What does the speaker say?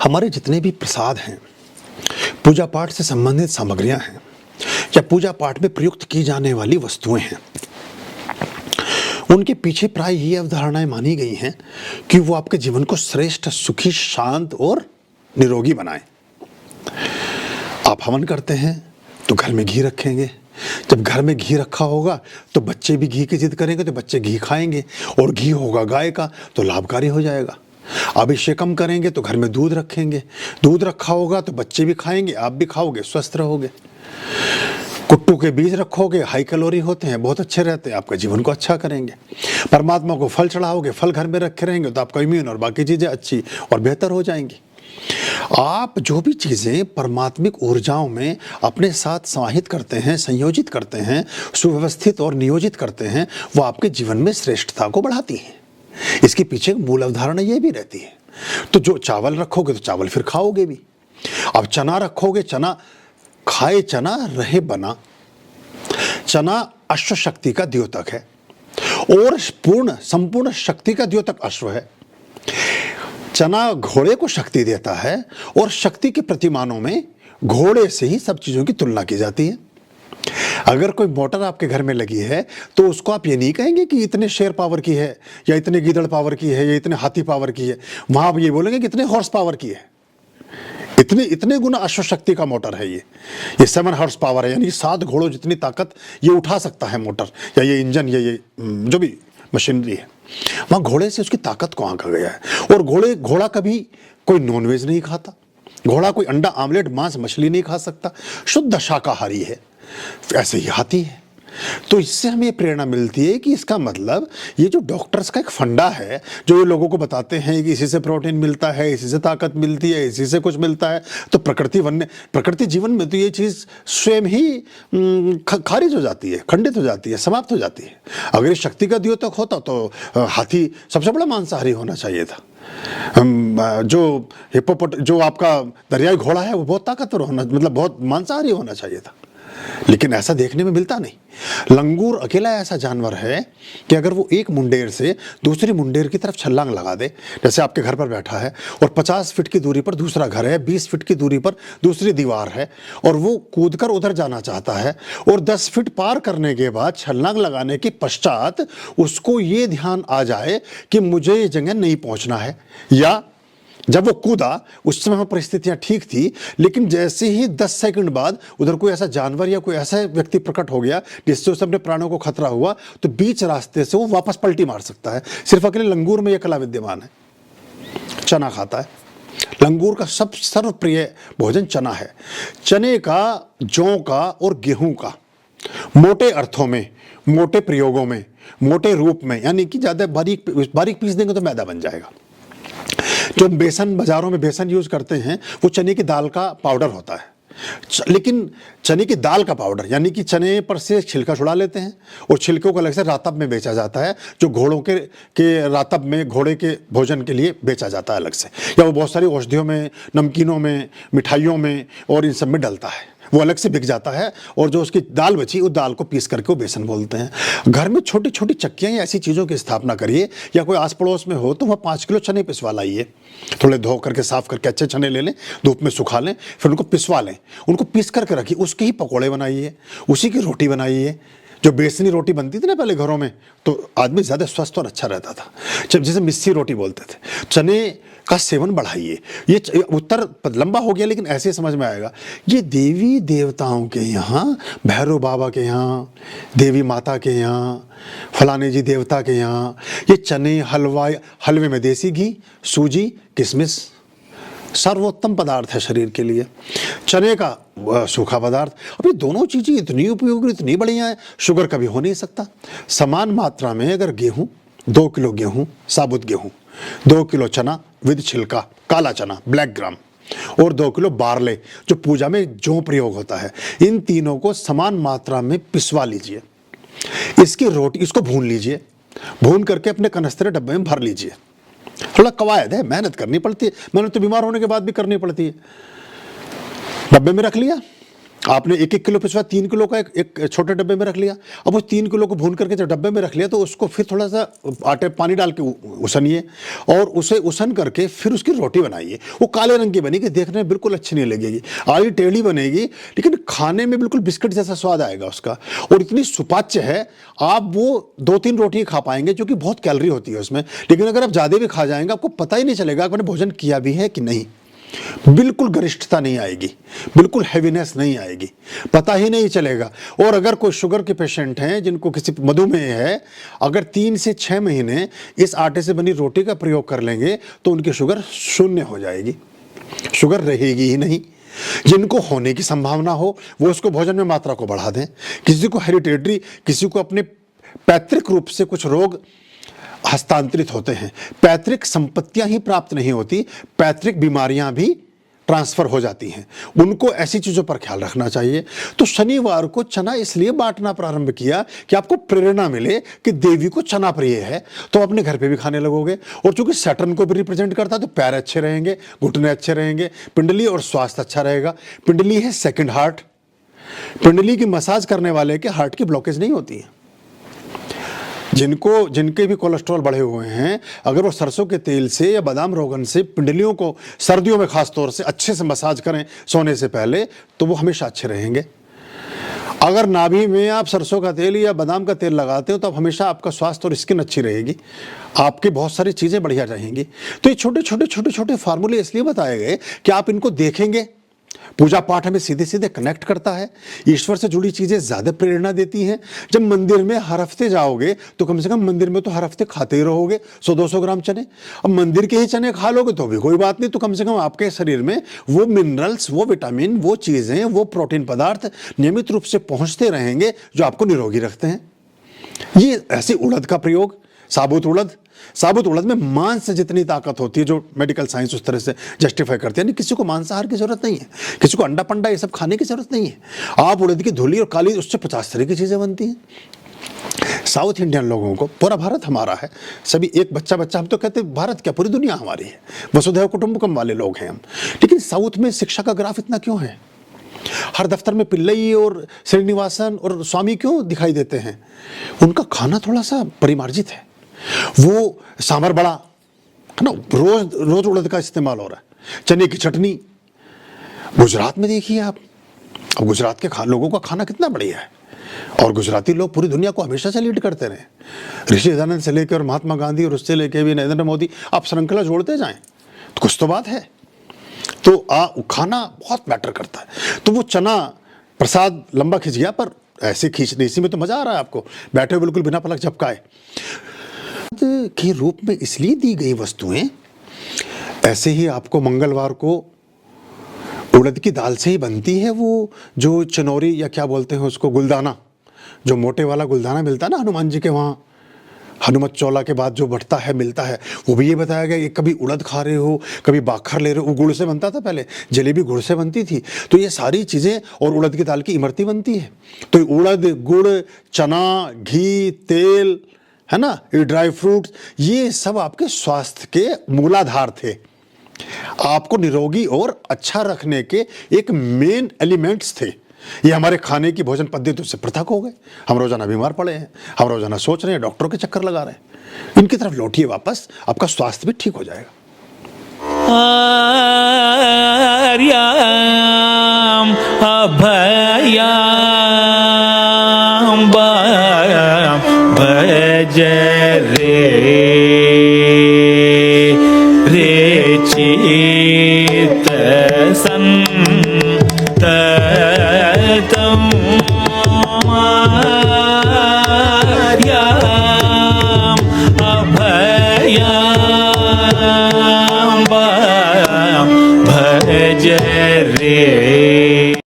हमारे जितने भी प्रसाद हैं, पूजा पाठ से संबंधित सामग्रियां हैं या पूजा पाठ में प्रयुक्त की जाने वाली वस्तुएं हैं, उनके पीछे प्राय ये अवधारणाएं मानी गई हैं कि वो आपके जीवन को श्रेष्ठ, सुखी, शांत और निरोगी बनाएं। आप हवन करते हैं तो घर में घी रखेंगे। जब घर में घी रखा होगा तो बच्चे भी घी की जिद करेंगे तो बच्चे घी खाएंगे, और घी होगा गाय का तो लाभकारी हो जाएगा। अभिषेकम करेंगे तो घर में दूध रखेंगे, दूध रखा होगा तो बच्चे भी खाएंगे, आप भी खाओगे, स्वस्थ रहोगे। कुट्टू के बीज रखोगे, हाई कैलोरी होते हैं, बहुत अच्छे रहते हैं, आपके जीवन को अच्छा करेंगे। परमात्मा को फल चढ़ाओगे, फल घर में रखे रहेंगे तो आपका इम्यून और बाकी चीज़ें अच्छी और बेहतर हो जाएंगी। आप जो भी चीज़ें परमात्मिक ऊर्जाओं में अपने साथ समाहित करते हैं, संयोजित करते हैं, सुव्यवस्थित और नियोजित करते हैं, वो आपके जीवन में श्रेष्ठता को बढ़ाती हैं। इसके पीछे मूल अवधारणा ये भी रहती है। तो जो चावल रखोगे तो चावल फिर खाओगे भी। अब चना रखोगे, चना खाए चना रहे बना। चना अश्व शक्ति का द्योतक है और संपूर्ण शक्ति का द्योतक अश्व है। चना घोड़े को शक्ति देता है और शक्ति के प्रतिमानों में घोड़े से ही सब चीज़ों की तुलना की जाती है। अगर कोई मोटर आपके घर में लगी है तो उसको आप ये नहीं कहेंगे कि इतने शेर पावर की है या इतने गीदड़ पावर की है या इतने हाथी पावर की है। वहाँ आप ये बोलेंगे कि इतने हॉर्स पावर की है, इतने गुना अश्व शक्ति का मोटर है ये 7 हॉर्स पावर है, यानी 7 घोड़ों जितनी ताकत ये उठा सकता है मोटर या ये इंजन या ये जो भी मशीनरी है। वहाँ घोड़े से उसकी ताकत को आंका गया है। और घोड़ा कभी कोई नॉनवेज नहीं खाता, घोड़ा कोई अंडा, आमलेट, मांस, मछली नहीं खा सकता, शुद्ध शाकाहारी है। ऐसे ही हाथी है। तो इससे हमें ये प्रेरणा मिलती है कि इसका मतलब ये जो डॉक्टर्स का एक फंडा है, जो ये लोगों को बताते हैं कि इसी से प्रोटीन मिलता है, इसी से ताकत मिलती है, इसी से कुछ मिलता है, तो प्रकृति जीवन में तो ये चीज़ स्वयं ही खारिज हो जाती है, खंडित हो जाती है, समाप्त हो जाती है। अगर ये शक्ति का द्योतक होता तो हाथी सबसे बड़ा मांसाहारी होना चाहिए था। जो आपका दरियाई घोड़ा है वो बहुत ताकतवर होना, मतलब बहुत मांसाहारी होना चाहिए था, लेकिन ऐसा देखने में मिलता नहीं। लंगूर अकेला ऐसा जानवर है कि अगर वो एक मुंडेर से दूसरी मुंडेर की तरफ छलांग लगा दे, जैसे आपके घर पर बैठा है और 50 फीट की दूरी पर दूसरा घर है, 20 फीट की दूरी पर दूसरी दीवार है, और वो कूदकर उधर जाना चाहता है, और 10 फीट पार करने के बाद छलांग लगाने के पश्चात उसको ये ध्यान आ जाए कि मुझे ये जगह नहीं पहुंचना है, या जब वो कूदा उस समय परिस्थितियां ठीक थी, लेकिन जैसे ही 10 सेकंड बाद उधर कोई ऐसा जानवर या कोई ऐसा व्यक्ति प्रकट हो गया जिससे उस अपने प्राणों को खतरा हुआ, तो बीच रास्ते से वो वापस पलटी मार सकता है। सिर्फ अकेले लंगूर में यह कला विद्यमान है। चना खाता है। लंगूर का सर्वप्रिय भोजन चना है। चने का, जौ का और गेहूं का मोटे अर्थों में, मोटे प्रयोगों में, मोटे रूप में, यानी कि ज़्यादा बारीक पीस देंगे तो मैदा बन जाएगा। जो बेसन, बाजारों में बेसन यूज करते हैं वो चने की दाल का पाउडर होता है, लेकिन चने की दाल का पाउडर, यानी कि चने पर से छिलका छुड़ा लेते हैं और छिलकों को अलग से रातब में बेचा जाता है, जो घोड़ों के रातब में घोड़े के भोजन के लिए बेचा जाता है अलग से, या वो बहुत सारी औषधियों में, नमकीनों में, मिठाइयों में और इन सब में डलता है, वो अलग से बिक जाता है। और जो उसकी दाल बची उस दाल को पीस करके वो बेसन बोलते हैं। घर में छोटी छोटी चक्कियाँ या ऐसी चीज़ों की स्थापना करिए, या कोई आस पड़ोस में हो तो वह 5 किलो चने पिसवा लाइए। थोड़े धो करके साफ करके अच्छे चने ले लें, धूप में सुखा लें, फिर उनको पिसवा लें, उनको पीस करके रखिए, उसके ही पकौड़े बनाइए, उसी की रोटी बनाइए। जो बेसनी रोटी बनती थी ना पहले घरों में, तो आदमी ज़्यादा स्वस्थ और अच्छा रहता था, जब जिसे मिस्सी रोटी बोलते थे। चने का सेवन बढ़ाइए। ये उत्तर लंबा हो गया लेकिन ऐसे समझ में आएगा। ये देवी देवताओं के यहाँ, भैरव बाबा के यहाँ, देवी माता के यहाँ, फलाने जी देवता के यहाँ, ये चने, हलवे में देसी घी, सूजी, किशमिश सर्वोत्तम पदार्थ है शरीर के लिए। चने का सूखा पदार्थ। अब ये दोनों चीज़ें इतनी उपयोगी, इतनी बढ़िया है, शुगर कभी हो नहीं सकता। समान मात्रा में अगर गेहूँ, 2 किलो गेहूँ, साबुत गेहूँ, 2 किलो चना विद छिलका, काला चना, ब्लैक ग्राम, और 2 किलो बारले, जो पूजा में जौ प्रयोग होता है, इन तीनों को समान मात्रा में पिसवा लीजिए। इसकी रोटी, इसको भून लीजिए, भून करके अपने कनस्तरे डब्बे में भर लीजिए। थोड़ा कवायद है, मेहनत करनी पड़ती है, मेहनत तो बीमार होने के बाद भी करनी पड़ती है। डब्बे में रख लिया, आपने 1-1 किलो पिसवा 3 किलो का एक छोटे डब्बे में रख लिया। अब उस 3 किलो को भून करके जब डब्बे में रख लिया तो उसको फिर थोड़ा सा आटे पानी डाल के उसनिए और उसे उसन करके फिर उसकी रोटी बनाइए। वो काले रंग की बनेगी, देखने में बिल्कुल अच्छी नहीं लगेगी, आड़ी टेढ़ी बनेगी, लेकिन खाने में बिल्कुल बिस्किट जैसा स्वाद आएगा उसका, और इतनी सुपाच्य है आप वो 2-3 रोटी खा पाएंगे, क्योंकि बहुत कैलोरी होती है उसमें। लेकिन अगर आप ज़्यादा भी खा जाएंगे आपको पता ही नहीं चलेगा आपने भोजन किया भी है कि नहीं। बिल्कुल गरिष्ठता नहीं आएगी, बिल्कुल हैवीनेस नहीं आएगी, पता ही नहीं चलेगा। और अगर कोई शुगर के पेशेंट हैं जिनको किसी मधुमेह है, अगर 3 से 6 महीने इस आटे से बनी रोटी का प्रयोग कर लेंगे तो उनकी शुगर शून्य हो जाएगी, शुगर रहेगी ही नहीं। जिनको होने की संभावना हो वो उसको भोजन में मात्रा को बढ़ा दें। किसी को हेरिटेटरी, किसी को अपने पैतृक रूप से कुछ रोग हस्तांतरित होते हैं। पैतृक संपत्तियां ही प्राप्त नहीं होती, पैतृक बीमारियां भी ट्रांसफर हो जाती हैं। उनको ऐसी चीज़ों पर ख्याल रखना चाहिए। तो शनिवार को चना इसलिए बांटना प्रारंभ किया कि आपको प्रेरणा मिले कि देवी को चना प्रिय है, तो अपने घर पे भी खाने लगोगे। और चूंकि सैटर्न को भी रिप्रेजेंट करता है तो पैर अच्छे रहेंगे, घुटने अच्छे रहेंगे, पिंडली और स्वास्थ्य अच्छा रहेगा। पिंडली है सेकंड हार्ट। पिंडली की मसाज करने वाले के हार्ट की ब्लॉकेज नहीं होती है। जिनके भी कोलेस्ट्रॉल बढ़े हुए हैं, अगर वो सरसों के तेल से या बादाम रोगन से पिंडलियों को सर्दियों में खास तौर से अच्छे से मसाज करें सोने से पहले, तो वो हमेशा अच्छे रहेंगे। अगर नाभि में आप सरसों का तेल या बादाम का तेल लगाते हो तो हमेशा आपका स्वास्थ्य और स्किन अच्छी रहेगी, आपकी बहुत सारी चीज़ें बढ़िया रहेंगी। तो ये छोटे छोटे फार्मूले इसलिए बताए गए कि आप इनको देखेंगे। पूजा पाठ हमें सीधे सीधे कनेक्ट करता है, ईश्वर से जुड़ी चीज़ें ज़्यादा प्रेरणा देती हैं। जब मंदिर में हर हफ्ते जाओगे तो कम से कम मंदिर में तो हर हफ्ते खाते ही रहोगे 100-200 ग्राम चने। अब मंदिर के ही चने खा लोगे तो भी कोई बात नहीं, तो कम से कम आपके शरीर में वो मिनरल्स, वो विटामिन, वो चीज़ें, वो प्रोटीन पदार्थ नियमित रूप से पहुँचते रहेंगे जो आपको निरोगी रखते हैं। ये ऐसी उड़द का प्रयोग, साबुत उड़द में मांस से जितनी ताकत होती है, जो मेडिकल साइंस उस तरह से जस्टिफाई करते हैं। नहीं, किसी को मांसाहार की जरूरत नहीं है, किसी को अंडा पंडा ये सब खाने की जरूरत नहीं है। आप उड़द की धुली और काली, उससे 50 तरह की चीज़ें बनती हैं। साउथ इंडियन लोगों को, पूरा भारत हमारा है, सभी एक बच्चा, हम तो कहते हैं भारत क्या पूरी दुनिया हमारी है, वसुधैव कुटुंबकम वाले लोग हैं हम। लेकिन साउथ में शिक्षा का ग्राफ इतना क्यों है? हर दफ्तर में पिल्लई और श्रीनिवासन और स्वामी क्यों दिखाई देते हैं? उनका खाना थोड़ा सा परिमार्जित है। वो सांभर बड़ा है ना, रोज उड़द का इस्तेमाल हो रहा है। चने की चटनी, गुजरात में देखिए आप, अब गुजरात के लोगों का खाना कितना बढ़िया है। और गुजराती लोग पूरी दुनिया को हमेशा से लीड करते रहे। ऋषि दयानंद से लेकर महात्मा गांधी और उससे लेकर भी नरेंद्र मोदी, आप श्रृंखला जोड़ते जाएं तो कुछ तो बात है। तो खाना बहुत मैटर करता है। तो वो चना प्रसाद लंबा खिंच गया, पर ऐसे खींचने इसी में तो मजा आ रहा है आपको, बैठे बिल्कुल बिना पलक झपकाए। के रूप में इसलिए दी गई वस्तुएं, ऐसे ही आपको मंगलवार को उड़द की दाल से ही बनती है वो जो चनौरी या क्या बोलते हैं उसको, गुलदाना, जो मोटे वाला गुलदाना मिलता है ना हनुमान जी के वहाँ, हनुमत चौला के बाद जो बढ़ता है मिलता है, वो भी ये बताया गया। ये कभी उड़द खा रहे हो, कभी बाखर ले रहे हो, वो गुड़ से बनता था पहले, जलेबी गुड़ से बनती थी। तो ये सारी चीज़ें, और उड़द की दाल की इमरती बनती है। तो उड़द, गुड़, चना, घी, तेल, है ना, ये ड्राई फ्रूट्स, ये सब आपके स्वास्थ्य के मूलाधार थे, आपको निरोगी और अच्छा रखने के एक मेन एलिमेंट्स थे। ये हमारे खाने की भोजन पद्धतियों से पृथक हो गए। हम रोजाना बीमार पड़े हैं, हम रोजाना सोच रहे हैं, डॉक्टरों के चक्कर लगा रहे हैं। इनकी तरफ लौटिए वापस, आपका स्वास्थ्य भी ठीक हो जाएगा। आर्याम अभयाम भज रे चित संततम आर्याम अभयाम भज रे।